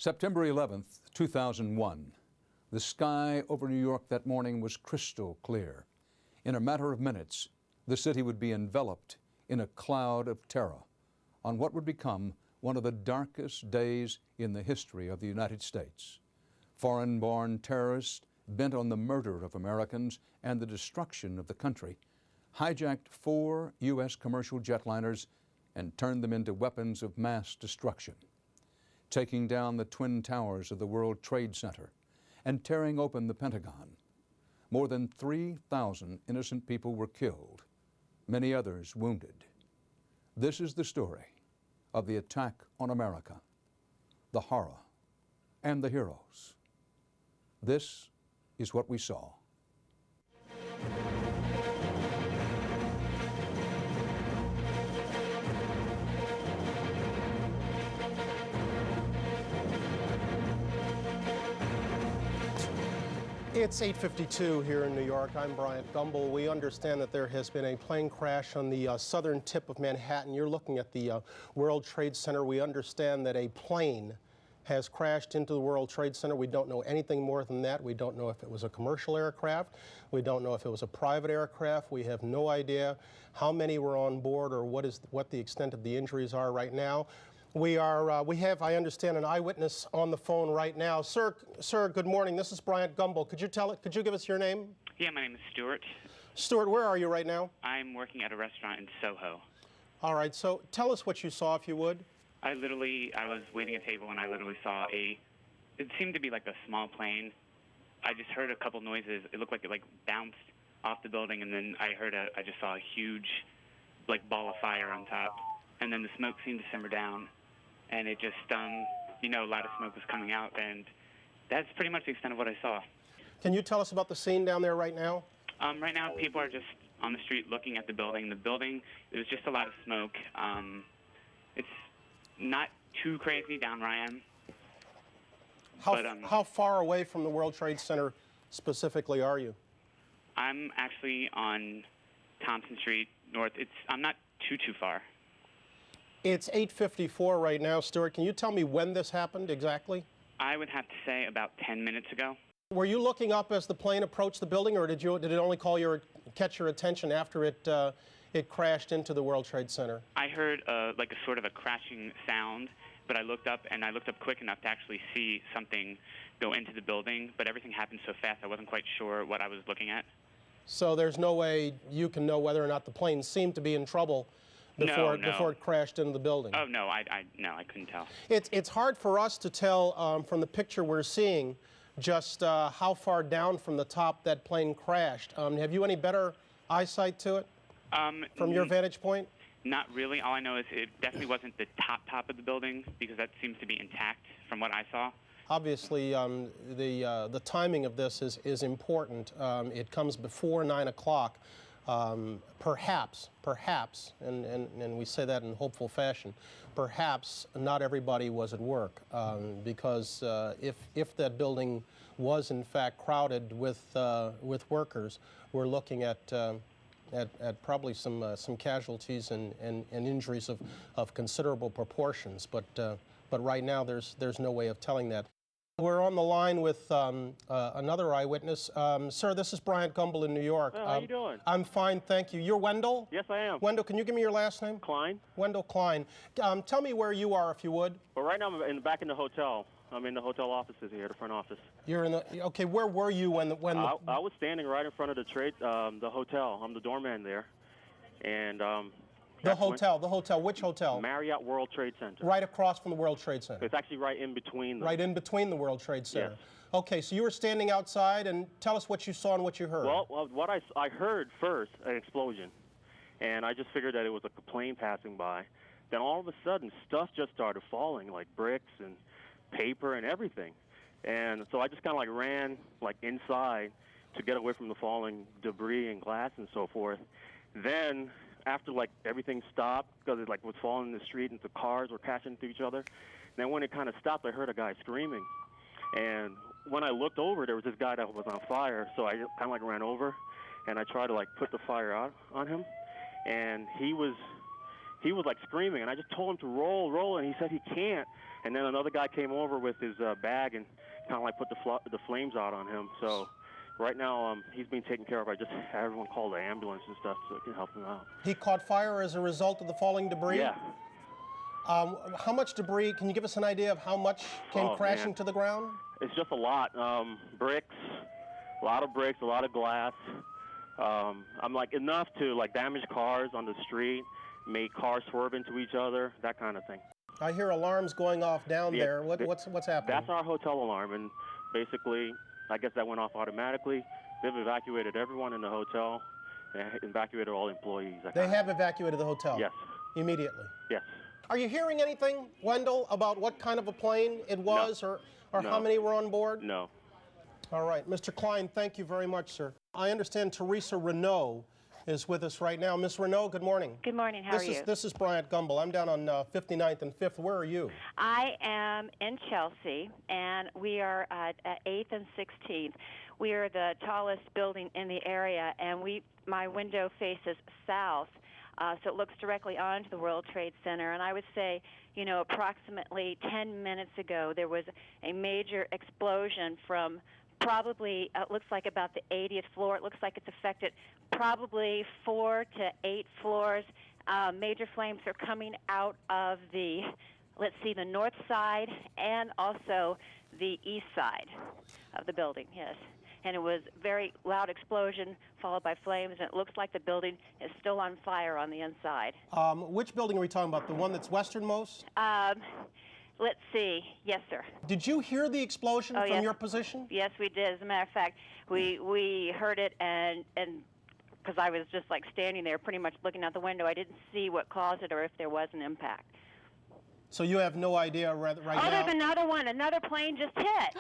September 11th, 2001. The sky over New York that morning was crystal clear. In a matter of minutes, the city would be enveloped in a cloud of terror on what would become one of the darkest days in the history of the United States. Foreign-born terrorists bent on the murder of Americans and the destruction of the country hijacked 4 U.S. commercial jetliners and turned them into weapons of mass destruction, taking down the Twin Towers of the World Trade Center and tearing open the Pentagon. More than 3,000 innocent people were killed, many others wounded. This is the story of the attack on America, the horror, and the heroes. This is what we saw. It's 8:52 here in New York. I'm Bryant Gumbel. We understand that there has been a plane crash on the southern tip of Manhattan. You're looking at the World Trade Center. We understand that a plane has crashed into the World Trade Center. We don't know anything more than that. We don't know if it was a commercial aircraft. We don't know if it was a private aircraft. We have no idea how many were on board or what the extent of the injuries are right now. We have, I understand, an eyewitness on the phone right now. Sir, good morning. This is Bryant Gumbel. Could you give us your name? Yeah, my name is Stuart. Stuart, where are you right now? I'm working at a restaurant in Soho. All right, so tell us what you saw, if you would. I was waiting at a table and I literally saw it seemed to be like a small plane. I just heard a couple noises. It looked like it bounced off the building, and then I just saw a huge ball of fire on top. And then the smoke seemed to simmer down. And it just, a lot of smoke was coming out, and that's pretty much the extent of what I saw. Can you tell us about the scene down there right now? Right now, people are just on the street looking at the building. The building, there's just a lot of smoke. It's not too crazy down where I am. How far away from the World Trade Center specifically are you? I'm actually on Thompson Street North. I'm not too far. It's 8:54 right now. Stuart, can you tell me when this happened exactly? I would have to say about 10 minutes ago. Were you looking up as the plane approached the building, or did it only catch your attention after it crashed into the World Trade Center? I heard a sort of a crashing sound, but I looked up quick enough to actually see something go into the building, but everything happened so fast I wasn't quite sure what I was looking at. So there's no way you can know whether or not the plane seemed to be in trouble before it crashed into the building? Oh, no, I couldn't tell. It's hard for us to tell from the picture we're seeing just how far down from the top that plane crashed. Have you any better eyesight to it from your vantage point? Not really. All I know is it definitely wasn't the top of the building, because that seems to be intact from what I saw. Obviously, the timing of this is important. It comes before 9 o'clock. Perhaps, and we say that in hopeful fashion, perhaps not everybody was at work, because if that building was in fact crowded with workers, we're looking at probably some casualties and injuries of considerable proportions. But right now there's no way of telling that. We're on the line with another eyewitness. Sir, this is Bryant Gumbel in New York. How are you doing? I'm fine, thank you. You're Wendell? Yes, I am. Wendell, can you give me your last name? Klein. Wendell Klein. Tell me where you are, if you would. Well, right now I'm back in the hotel. I'm in the hotel offices here, the front office. You're in the. Okay, where were you when the? I was standing right in front of the hotel. I'm the doorman there, and. The hotel. Which hotel? Marriott World Trade Center. Right across from the World Trade Center. It's actually right in between them. Right in between the World Trade Center. Yes. Okay, so you were standing outside, and tell us what you saw and what you heard. Well, what I heard first, an explosion, and I just figured that it was a plane passing by. Then all of a sudden, stuff just started falling, like bricks and paper and everything. And so I just kind of ran inside to get away from the falling debris and glass and so forth. Then after everything stopped, because it was falling in the street and the cars were crashing into each other. And then when it kind of stopped, I heard a guy screaming. And when I looked over, there was this guy that was on fire. So I kind of ran over, and I tried to put the fire out on him. And he was screaming, and I just told him to roll, and he said he can't. And then another guy came over with his bag and kind of like put the flames out on him. So right now he's being taken care of. I just had everyone call the ambulance and stuff so it can help him out. He caught fire as a result of the falling debris? Yeah. How much debris, can you give us an idea of how much came crashing to the ground? It's just a lot. Bricks, a lot of bricks, a lot of glass. I'm like enough to like damage cars on the street, make cars swerve into each other, that kind of thing. I hear alarms going off down there. What's happening? That's our hotel alarm, and basically, I guess that went off automatically. They've evacuated everyone in the hotel, and evacuated all employees. They have evacuated the hotel? Yes. Immediately? Yes. Are you hearing anything, Wendell, about what kind of a plane it was, No. or No. how many were on board? No. All right. Mr. Klein, thank you very much, sir. I understand Teresa Renault is with us right now. Ms. Renault, good morning. Good morning. How are you? This is Bryant Gumbel. I'm down on 59th and 5th. Where are you? I am in Chelsea, and we are at 8th and 16th. We are the tallest building in the area, and my window faces south, so it looks directly onto the World Trade Center. And I would say, approximately 10 minutes ago, there was a major explosion from probably, it looks like about the 80th floor. It looks like it's affected probably 4 to 8 floors. Major flames are coming out of the north side and also the east side of the building, yes. And it was very loud explosion followed by flames, and it looks like the building is still on fire on the inside. Which building are we talking about? The one that's westernmost? Let's see. Yes, sir. Did you hear the explosion from yes. your position? Yes, we did. As a matter of fact, we heard it, and because I was just like standing there pretty much looking out the window, I didn't see what caused it or if there was an impact. So you have no idea right now? There's another one. Another plane just hit.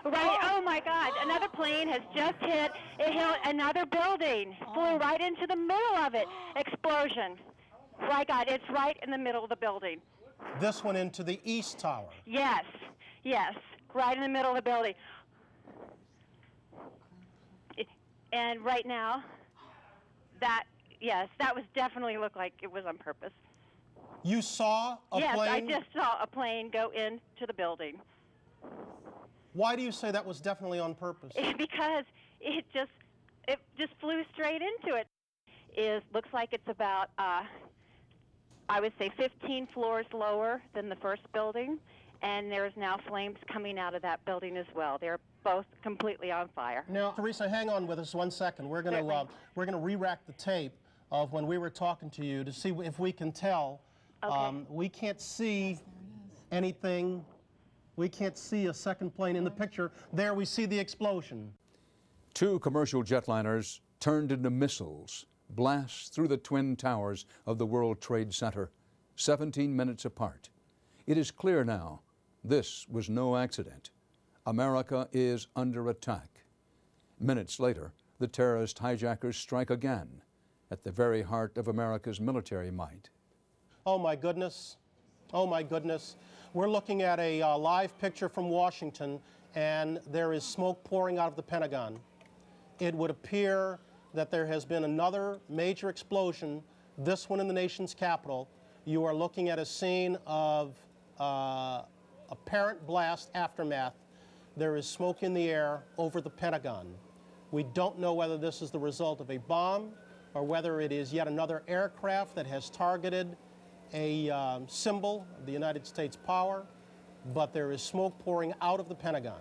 Right. Oh, my God. Another plane has just hit. It hit another building. Flew right into the middle of it. Explosion. My God, it's right in the middle of the building. This one into the east tower? Yes. Right in the middle of the building. And right now, that was definitely looked like it was on purpose. You saw a plane? Yes, I just saw a plane go into the building. Why do you say that was definitely on purpose? Because it just flew straight into it. Looks like it's about, I would say 15 floors lower than the first building, and there's now flames coming out of that building as well. They're both completely on fire. Now, Teresa, hang on with us 1 second. We're going to re-rack the tape of when we were talking to you to see if we can tell. Okay. We can't see anything. We can't see a second plane in the picture. There we see the explosion. 2 commercial jetliners turned into missiles, blast through the twin towers of the World Trade Center, 17 minutes apart. It is clear now, this was no accident. America is under attack. Minutes later, the terrorist hijackers strike again at the very heart of America's military might. Oh my goodness. Oh my goodness. We're looking at a live picture from Washington, and there is smoke pouring out of the Pentagon. It would appear that there has been another major explosion, this one in the nation's capital. You are looking at a scene of apparent blast aftermath. There is smoke in the air over the Pentagon. We don't know whether this is the result of a bomb or whether it is yet another aircraft that has targeted a symbol of the United States power, but there is smoke pouring out of the Pentagon.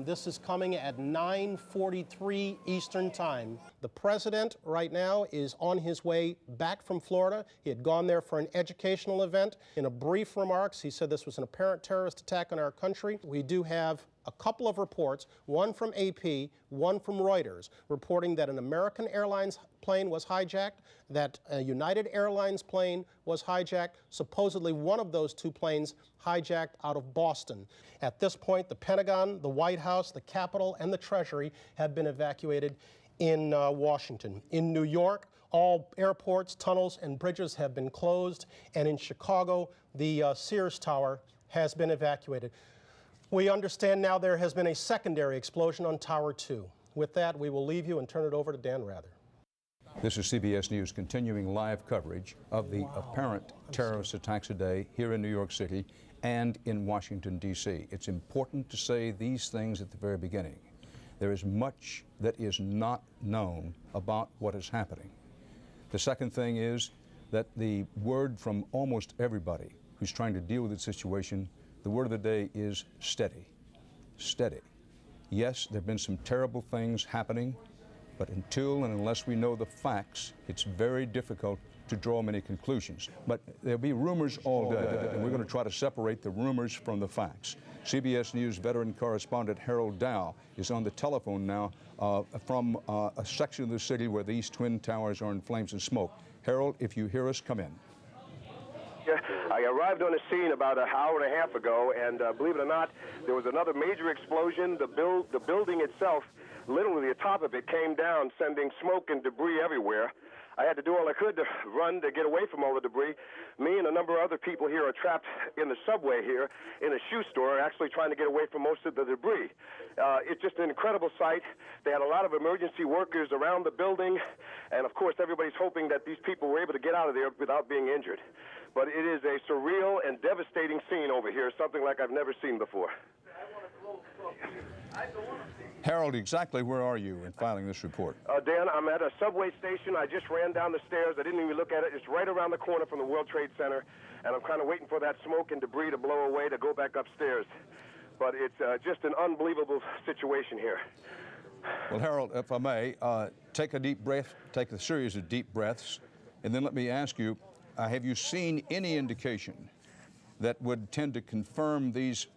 This is coming at 9:43 Eastern Time. The president right now is on his way back from Florida. He had gone there for an educational event. In a brief remarks, he said this was an apparent terrorist attack on our country. We do have a couple of reports, one from AP, one from Reuters, reporting that an American Airlines plane was hijacked, that a United Airlines plane was hijacked, supposedly one of those 2 planes hijacked out of Boston. At this point, the Pentagon, the White House, the Capitol, and the Treasury have been evacuated in Washington. In New York, all airports, tunnels, and bridges have been closed, and in Chicago, the Sears Tower has been evacuated. We understand now there has been a secondary explosion on Tower 2. With that, we will leave you and turn it over to Dan Rather. This is CBS News continuing live coverage of the apparent terrorist attacks today here in New York City and in Washington, D.C. It's important to say these things at the very beginning. There is much that is not known about what is happening. The second thing is that the word from almost everybody who's trying to deal with the situation, the word of the day is steady. Steady. Yes, there have been some terrible things happening, but until and unless we know the facts, it's very difficult to draw many conclusions. But there'll be rumors all day, and we're going to try to separate the rumors from the facts. CBS News veteran correspondent Harold Dow is on the telephone now from a section of the city where these twin towers are in flames and smoke. Harold, if you hear us, come in. Yeah, I arrived on the scene about an hour and a half ago, and believe it or not, there was another major explosion. The building itself, literally the top of it came down, sending smoke and debris everywhere. I had to do all I could to run to get away from all the debris. Me and a number of other people here are trapped in the subway here in a shoe store, actually trying to get away from most of the debris. It's just an incredible sight. They had a lot of emergency workers around the building, and of course everybody's hoping that these people were able to get out of there without being injured. But it is a surreal and devastating scene over here, something like I've never seen before. Harold, exactly where are you in filing this report? Dan, I'm at a subway station. I just ran down the stairs. I didn't even look at it. It's right around the corner from the World Trade Center, and I'm kind of waiting for that smoke and debris to blow away to go back upstairs. But it's just an unbelievable situation here. Well, Harold, if I may, take a deep breath, take a series of deep breaths, and then let me ask you, have you seen any indication that would tend to confirm these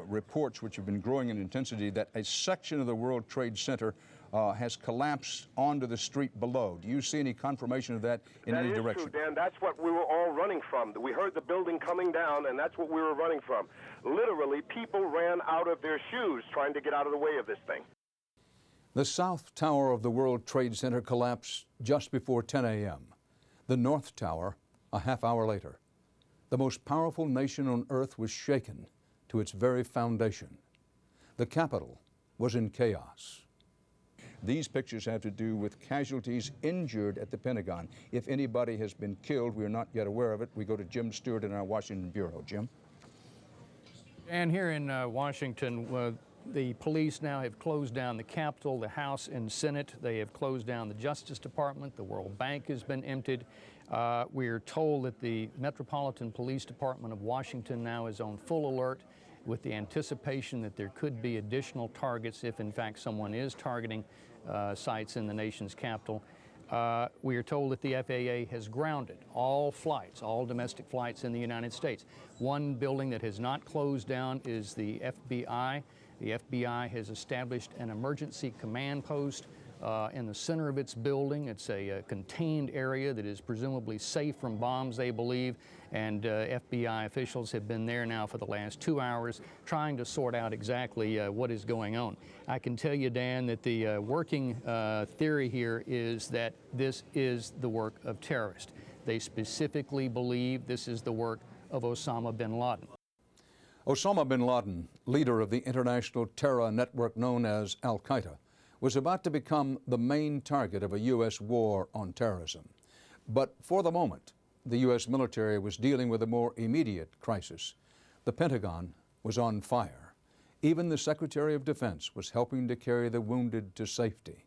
reports, which have been growing in intensity, that a section of the World Trade Center has collapsed onto the street below? Do you see any confirmation of that in any direction? That is true, Dan. That's what we were all running from. We heard the building coming down, and that's what we were running from. Literally, people ran out of their shoes trying to get out of the way of this thing. The South Tower of the World Trade Center collapsed just before 10 a.m. The North Tower a half hour later. The most powerful nation on earth was shaken to its very foundation. The Capitol was in chaos. These pictures have to do with casualties injured at the Pentagon. If anybody has been killed, we are not yet aware of it. We go to Jim Stewart in our Washington Bureau. Jim? And here in Washington, the police now have closed down the Capitol, the House and Senate. They have closed down the Justice Department. The World Bank has been emptied. We are told that the Metropolitan Police Department of Washington now is on full alert with the anticipation that there could be additional targets if, in fact, someone is targeting sites in the nation's capital. We are told that the FAA has grounded all flights, all domestic flights in the United States. One building that has not closed down is the FBI. The FBI has established an emergency command post in the center of its building. It's a contained area that is presumably safe from bombs, they believe, and FBI officials have been there now for the last 2 hours trying to sort out exactly what is going on. I can tell you, Dan, that the working theory here is that this is the work of terrorists. They specifically believe this is the work of Osama bin Laden. Osama bin Laden, leader of the international terror network known as Al-Qaeda, was about to become the main target of a U.S. war on terrorism. But for the moment, the U.S. military was dealing with a more immediate crisis. The Pentagon was on fire. Even the Secretary of Defense was helping to carry the wounded to safety.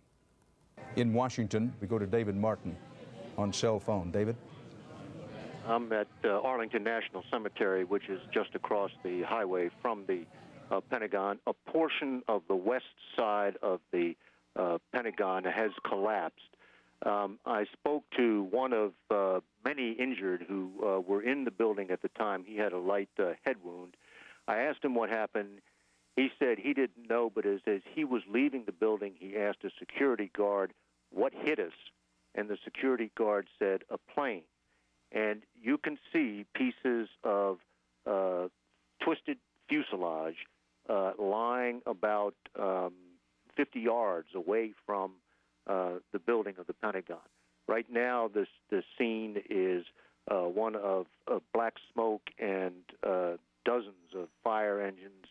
In Washington, we go to David Martin on cell phone. David? I'm at Arlington National Cemetery, which is just across the highway from the Pentagon. A portion of the west side of the Pentagon has collapsed. I spoke to one of many injured who were in the building at the time. He had a light head wound. I asked him what happened. He said he didn't know, but as he was leaving the building, he asked a security guard, "What hit us?" And the security guard said, "A plane." And you can see pieces of twisted fuselage lying about 50 yards away from the building of the Pentagon. Right now, the scene is one of black smoke and dozens of fire engines,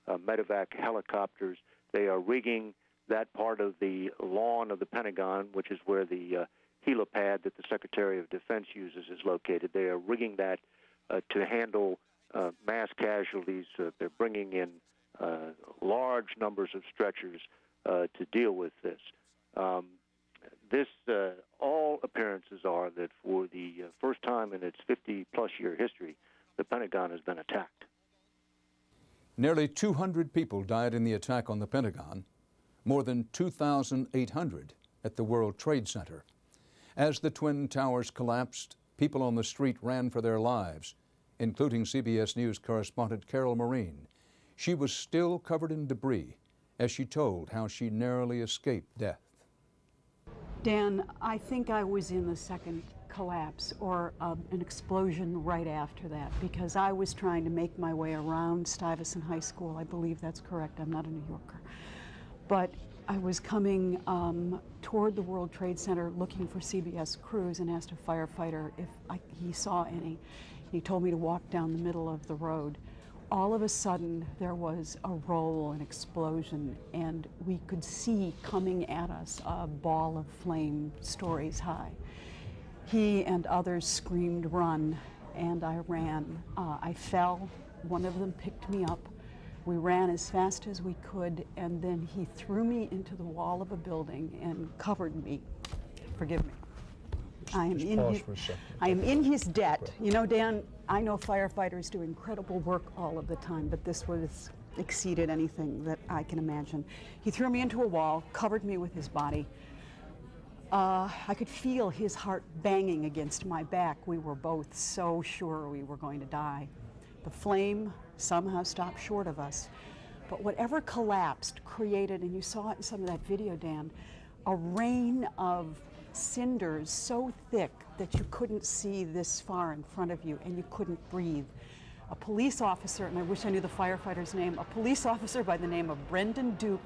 medevac helicopters. They are rigging that part of the lawn of the Pentagon, which is where the helipad that the Secretary of Defense uses is located. They are rigging that to handle mass casualties. They're bringing in large numbers of stretchers to deal with this. All appearances are that for the first time in its 50-plus year history, the Pentagon has been attacked. Nearly 200 people died in the attack on the Pentagon, more than 2,800 at the World Trade Center. As the Twin Towers collapsed, people on the street ran for their lives, including CBS News correspondent Carol Marin. She was still covered in debris as she told how she narrowly escaped death. Dan, I think I was in the second collapse or an explosion right after that, because I was trying to make my way around Stuyvesant High School. I believe that's correct. I'm not a New Yorker. But I was coming toward the World Trade Center looking for CBS crews and asked a firefighter if he saw any. He told me to walk down the middle of the road. All of a sudden, there was a roll, an explosion, and we could see coming at us a ball of flame stories high. He and others screamed, "Run," and I ran. I fell. One of them picked me up. We ran as fast as we could, and then he threw me into the wall of a building and covered me. Forgive me. I am in his debt. You know, Dan, I know firefighters do incredible work all of the time, but this was exceeded anything that I can imagine. He threw me into a wall, covered me with his body. I could feel his heart banging against my back. We were both so sure we were going to die. The flame somehow stopped short of us. But whatever collapsed created, and you saw it in some of that video, Dan, a rain of cinders so thick that you couldn't see this far in front of you and you couldn't breathe. A police officer, and I wish I knew the firefighter's name, a police officer by the name of Brendan Duke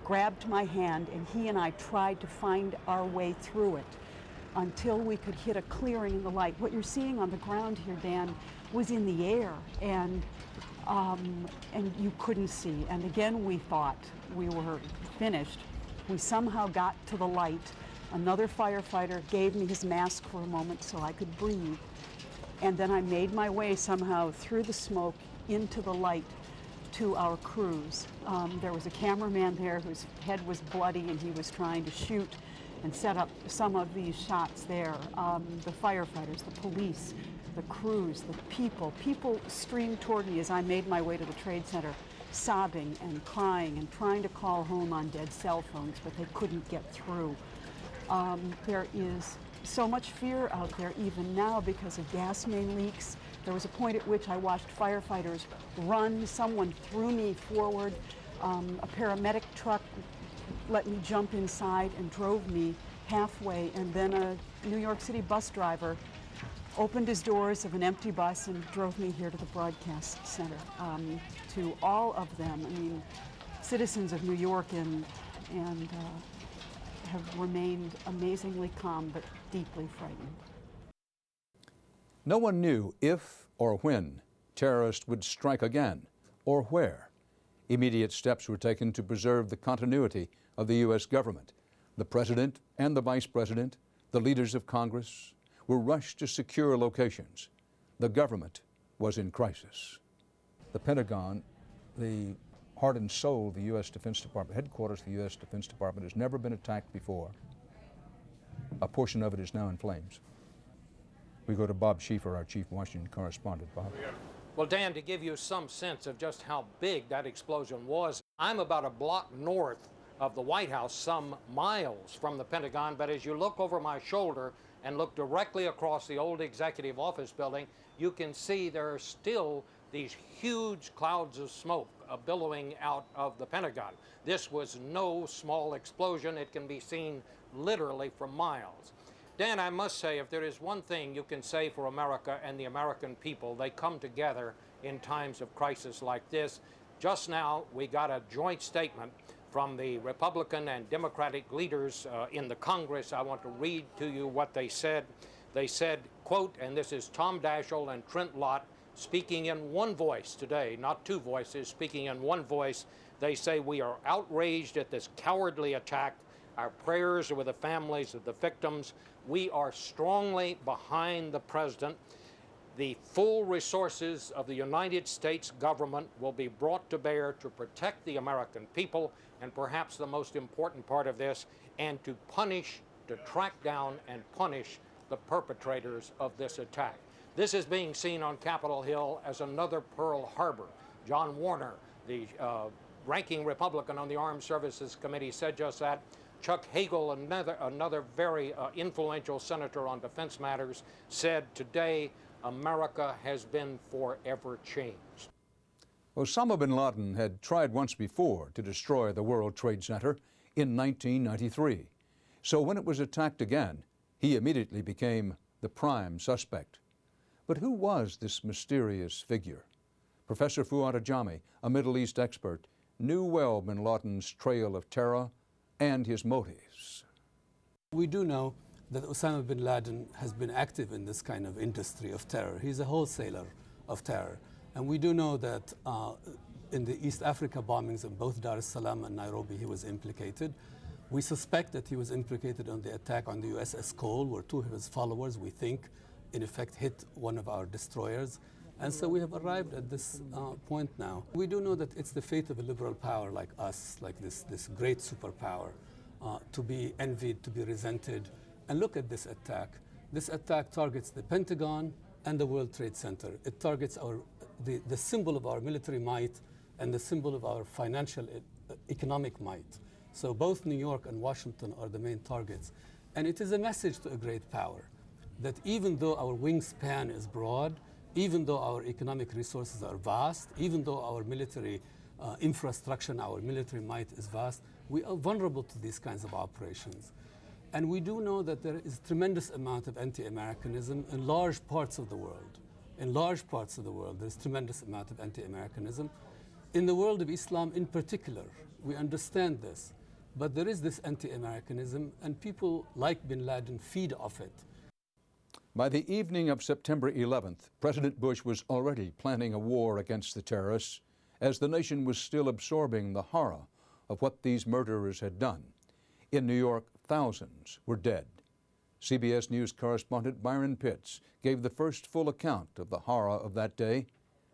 grabbed my hand, and he and I tried to find our way through it until we could hit a clearing in the light. What you're seeing on the ground here, Dan, was in the air, and you couldn't see. And again, we thought we were finished. We somehow got to the light. Another firefighter gave me his mask for a moment so I could breathe. And then I made my way somehow through the smoke into the light to our crews. There was a cameraman there whose head was bloody, and he was trying to shoot and set up some of these shots there. The firefighters, the police, the crews, the people streamed toward me as I made my way to the Trade Center, sobbing and crying and trying to call home on dead cell phones, but they couldn't get through. There is so much fear out there even now because of gas main leaks. There was a point at which I watched firefighters run. Someone threw me forward. A paramedic truck let me jump inside and drove me halfway, and then a New York City bus driver opened his doors of an empty bus and drove me here to the broadcast center. To all of them, I mean, citizens of New York and have remained amazingly calm but deeply frightened. No one knew if or when terrorists would strike again, or where. Immediate steps were taken to preserve the continuity of the U.S. government. The President and the Vice President, the leaders of Congress, were rushed to secure locations. The government was in crisis. The Pentagon, the heart and soul of the U.S. Defense Department, headquarters of the U.S. Defense Department, has never been attacked before. A portion of it is now in flames. We go to Bob Schieffer, our chief Washington correspondent. Bob. Well, Dan, to give you some sense of just how big that explosion was, I'm about a block north of the White House, some miles from the Pentagon, but as you look over my shoulder and look directly across the old executive office building, you can see there are still these huge clouds of smoke billowing out of the Pentagon. This was no small explosion. It can be seen literally from miles. Dan, I must say, if there is one thing you can say for America and the American people, they come together in times of crisis like this. Just now, we got a joint statement from the Republican and Democratic leaders in the Congress. I want to read to you what they said. They said, quote, and this is Tom Daschle and Trent Lott speaking in one voice today, not two voices, speaking in one voice. They say, we are outraged at this cowardly attack. Our prayers are with the families of the victims. We are strongly behind the president. The full resources of the United States government will be brought to bear to protect the American people, and perhaps the most important part of this, and to track down and punish the perpetrators of this attack. This is being seen on Capitol Hill as another Pearl Harbor. John Warner, the ranking Republican on the Armed Services Committee, said just that. Chuck Hagel, another very influential senator on defense matters, said today America has been forever changed. Osama bin Laden had tried once before to destroy the World Trade Center in 1993. So when it was attacked again, he immediately became the prime suspect. But who was this mysterious figure? Professor Fuad Ajami, a Middle East expert, knew well bin Laden's trail of terror and his motives. We do know that Osama bin Laden has been active in this kind of industry of terror. He's a wholesaler of terror. And we do know that in the East Africa bombings in both Dar es Salaam and Nairobi, he was implicated. We suspect that he was implicated on the attack on the USS Cole, where two of his followers, we think, in effect hit one of our destroyers. And so we have arrived at this point now. We do know that it's the fate of a liberal power like us, like this great superpower, to be envied, to be resented. And look at this attack. This attack targets the Pentagon and the World Trade Center. It targets the symbol of our military might and the symbol of our financial, economic might. So both New York and Washington are the main targets. And it is a message to a great power that even though our wingspan is broad, even though our economic resources are vast, even though our military infrastructure and our military might is vast, we are vulnerable to these kinds of operations. And we do know that there is a tremendous amount of anti-Americanism in large parts of the world. In large parts of the world, there's a tremendous amount of anti-Americanism. In the world of Islam in particular, we understand this. But there is this anti-Americanism, and people like bin Laden feed off it. By the evening of September 11th, President Bush was already planning a war against the terrorists as the nation was still absorbing the horror of what these murderers had done. In New York, thousands were dead. CBS News correspondent Byron Pitts gave the first full account of the horror of that day,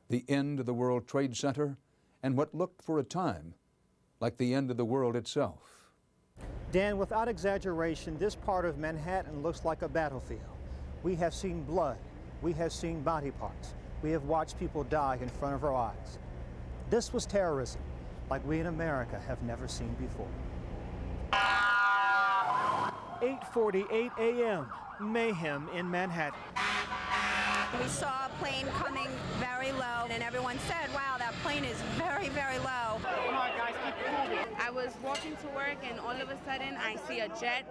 the end of the World Trade Center, and what looked for a time like the end of the world itself. Dan, without exaggeration, this part of Manhattan looks like a battlefield. We have seen blood. We have seen body parts. We have watched people die in front of our eyes. This was terrorism like we in America have never seen before. 8:48 a.m., mayhem in Manhattan. We saw a plane coming very low, and everyone said, wow, that plane is very, very low. Come on, guys, keep moving. I was walking to work, and all of a sudden, I see a jet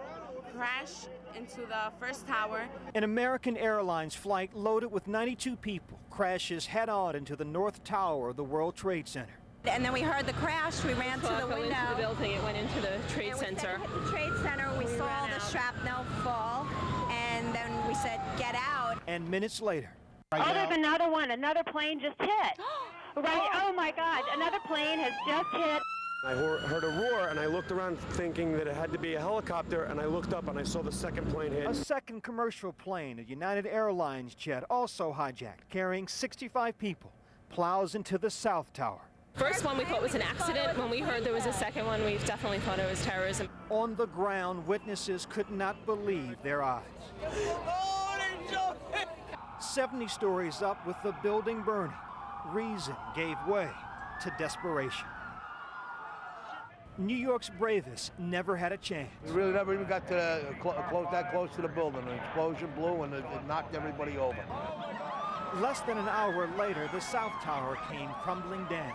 crash into the first tower. An American Airlines flight loaded with 92 people crashes head-on into the North Tower of the World Trade Center. And then we heard the crash. We ran to the window. Into the building. It went into the Trade Center. And we hit the Trade Center. We saw the shrapnel fall, and then we said, get out. And minutes later. Oh, there's another one. Another plane just hit. Right. Oh, my God. Another plane has just hit. I heard a roar, and I looked around thinking that it had to be a helicopter, and I looked up, and I saw the second plane hit. A second commercial plane, a United Airlines jet, also hijacked, carrying 65 people, plows into the South Tower. First one we thought was an accident. When we heard there was a second one, we definitely thought it was terrorism. On the ground, witnesses could not believe their eyes. 70 stories up with the building burning, reason gave way to desperation. New York's bravest never had a chance. We really never even got to that close to the building. An explosion blew and it knocked everybody over. Less than an hour later, the South Tower came crumbling down.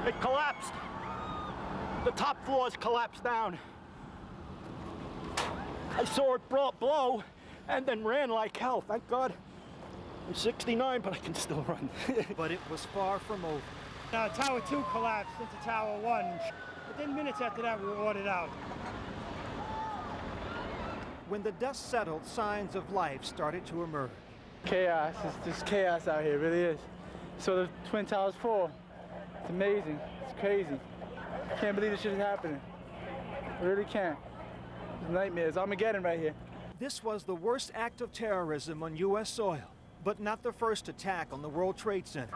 It collapsed. The top floors collapsed down. I saw it blow and then ran like hell. Thank God. I'm 69, but I can still run. But it was far from over. Tower 2 collapsed into Tower 1. Within minutes after that, we were ordered out. When the dust settled, signs of life started to emerge. Chaos. It's just chaos out here. It really is. So the Twin Towers fall. It's amazing. It's crazy. I can't believe this shit is happening. I really can't. It's nightmares. Armageddon right here. This was the worst act of terrorism on U.S. soil, but not the first attack on the World Trade Center.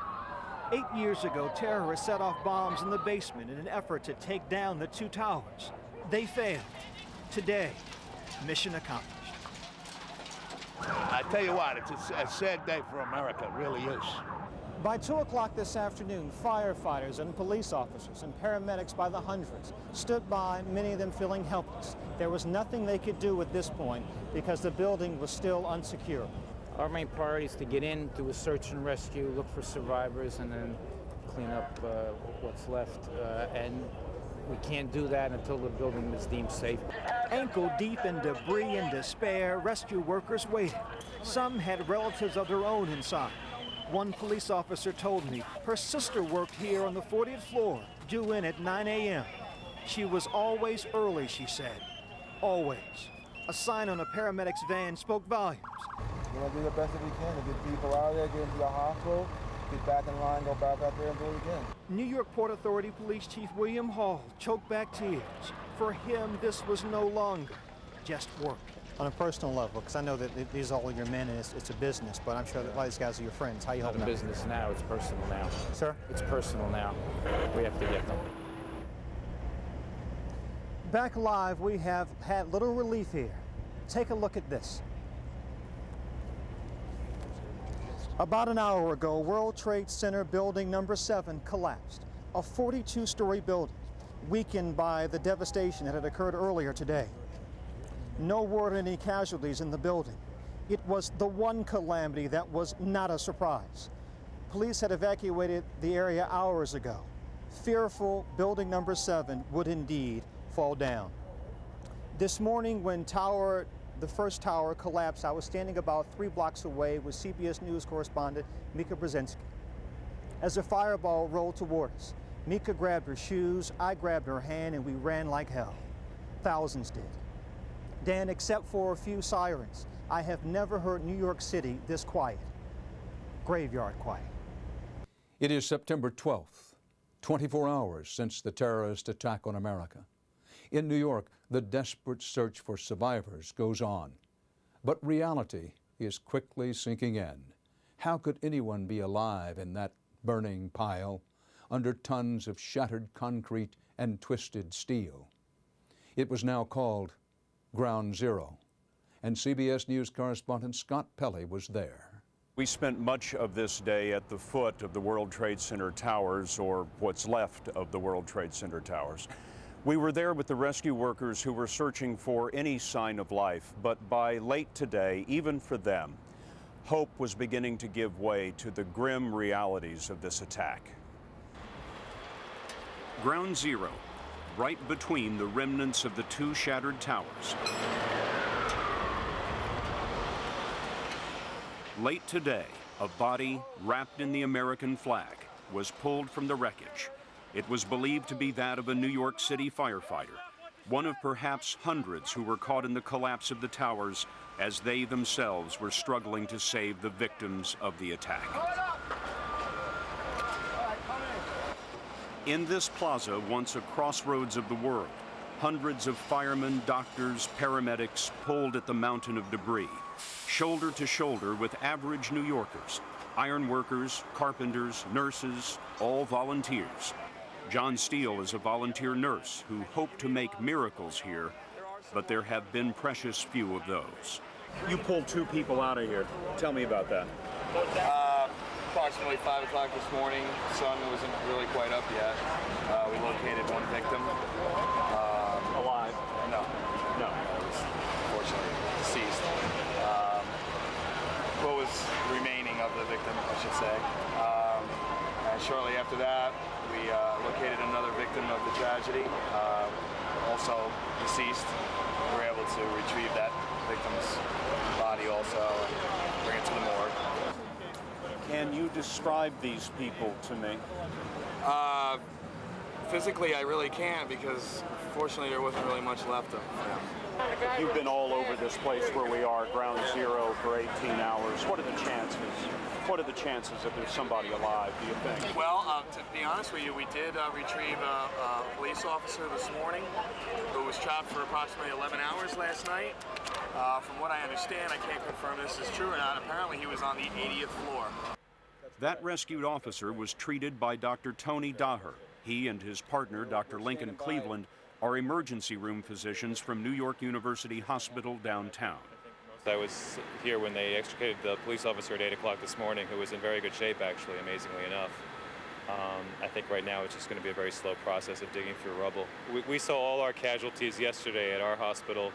8 years ago, terrorists set off bombs in the basement in an effort to take down the two towers. They failed. Today, mission accomplished. I tell you what, it's a sad day for America, it really is. By 2 o'clock this afternoon, firefighters and police officers and paramedics by the hundreds stood by, many of them feeling helpless. There was nothing they could do at this point because the building was still unsecure. Our main priority is to get in, do a search and rescue, look for survivors, and then clean up what's left. And we can't do that until the building is deemed safe. Ankle deep in debris and despair, rescue workers waited. Some had relatives of their own inside. One police officer told me her sister worked here on the 40th floor, due in at 9 a.m. She was always early, she said. Always. A sign on a paramedic's van spoke volumes. We're going to do the best that we can to get people out of there, get into the hospital, get back in line, go back out there and do it again. New York Port Authority Police Chief William Hall choked back tears. For him, this was no longer just work. On a personal level, because I know that these are all your men and it's a business, but I'm sure that a lot of these guys are your friends. How you It's helping not a out? business now, it's personal now. Sir? It's personal now. We have to get them. Back live, we have had little relief here. Take a look at this. About an hour ago, World Trade Center building number 7 collapsed. A 42-story building, weakened by the devastation that had occurred earlier today. No word of any casualties in the building. It was the one calamity that was not a surprise. Police had evacuated the area hours ago. Fearful building number 7 would indeed fall down. This morning when the first tower collapsed, I was standing about 3 blocks away with CBS News correspondent Mika Brzezinski. As a fireball rolled toward us, Mika grabbed her shoes, I grabbed her hand, and we ran like hell. Thousands did. Dan, except for a few sirens, I have never heard New York City this quiet. Graveyard quiet. It is September 12th, 24 hours since the terrorist attack on America. In New York, the desperate search for survivors goes on. But reality is quickly sinking in. How could anyone be alive in that burning pile, under tons of shattered concrete and twisted steel? It was now called Ground Zero, and CBS News correspondent Scott Pelley was there. We spent much of this day at the foot of the World Trade Center towers, or what's left of the World Trade Center towers. We were there with the rescue workers who were searching for any sign of life, but by late today, even for them, hope was beginning to give way to the grim realities of this attack. Ground Zero, right between the remnants of the 2 shattered towers. Late today, a body wrapped in the American flag was pulled from the wreckage. It was believed to be that of a New York City firefighter, one of perhaps hundreds who were caught in the collapse of the towers as they themselves were struggling to save the victims of the attack. In this plaza, once a crossroads of the world, hundreds of firemen, doctors, paramedics pulled at the mountain of debris, shoulder to shoulder with average New Yorkers, iron workers, carpenters, nurses, all volunteers. John Steele is a volunteer nurse who hoped to make miracles here, but there have been precious few of those. You pulled 2 people out of here. Tell me about that. Approximately 5 o'clock this morning. The sun wasn't really quite up yet. We located 1 victim. Alive? No. Unfortunately, deceased. What was remaining of the victim, I should say. And shortly after that, we located another victim of the tragedy, also deceased. We were able to retrieve that victim's body also and bring it to the morgue. Can you describe these people to me? Physically, I really can't because, fortunately, there wasn't really much left of them. You've been all over this place where we are, Ground Zero, for 18 hours. What are the chances? What are the chances that there's somebody alive, do you think? Well, to be honest with you, we did retrieve a police officer this morning who was trapped for approximately 11 hours last night. From what I understand, I can't confirm this is true or not, apparently he was on the 80th floor. That rescued officer was treated by Dr. Tony Daher. He and his partner, Dr. Lincoln Cleveland, are emergency room physicians from New York University Hospital downtown. I was here when they extricated the police officer at 8 o'clock this morning, who was in very good shape, actually, amazingly enough. I think right now it's just going to be a very slow process of digging through rubble. We saw all our casualties yesterday at our hospital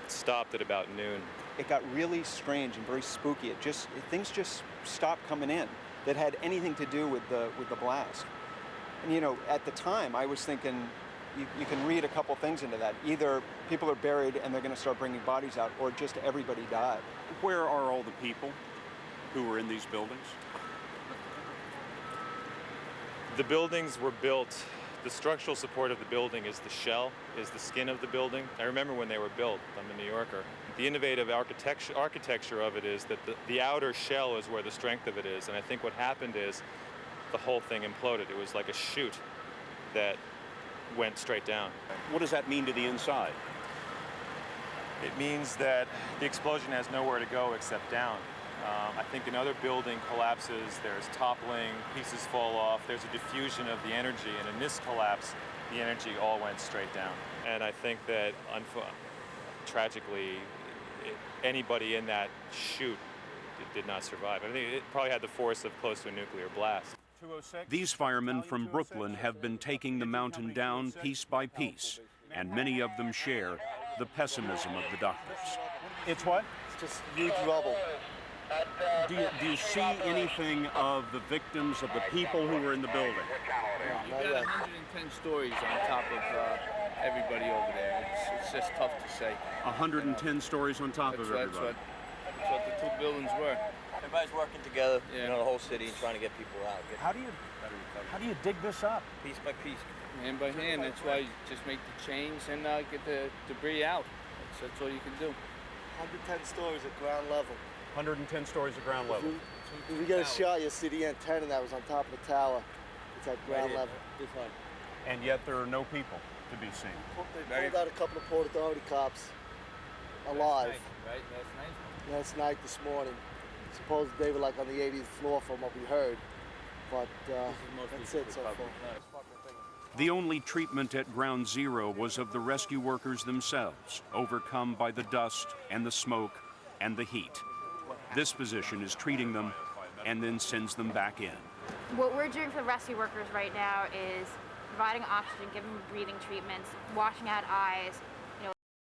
stopped at about noon. It got really strange and very spooky. Things just stopped coming in that had anything to do with the blast. And you know, at the time, I was thinking, you can read a couple things into that. Either people are buried and they're going to start bringing bodies out, or just everybody died. Where are all the people who were in these buildings? The buildings were built, the structural support of the building is the shell, is the skin of the building. I remember when they were built. I'm a New Yorker. The innovative architecture of it is that the outer shell is where the strength of it is. And I think what happened is the whole thing imploded. It was like a chute that went straight down. What does that mean to the inside? It means that the explosion has nowhere to go except down. I think another building collapses, there's toppling, pieces fall off, there's a diffusion of the energy, and in this collapse, the energy all went straight down. And I think that, tragically, anybody in that chute did not survive. I think it probably had the force of close to a nuclear blast. These firemen from Brooklyn have been taking the mountain down piece by piece, and many of them share the pessimism of the doctors. It's what? It's just huge rubble. Do you see anything of the victims, of the people who were in the building? You've got 110 stories on top of everybody over there. It's just tough to say. 110 stories on top of everybody. That's what the two buildings were. Everybody's working together, you know, the whole city, trying to get people out. How do you dig this up? Piece by piece. Hand by hand. That's why you just make the chains and get the debris out. That's all you can do. 110 stories at ground level. 110 stories at ground level. If you get a shot, you'll see the antenna that was on top of the tower. It's at ground level. This one. And yet there are no people to be seen. They pulled out a couple of Port Authority cops alive. Right, last night? Last night, this morning. Suppose they were like on the 80th floor from what we heard. But that's it so far. The only treatment at Ground Zero was of the rescue workers themselves, overcome by the dust and the smoke and the heat. This physician is treating them and then sends them back in. What we're doing for the rescue workers right now is providing oxygen, giving breathing treatments, washing out eyes,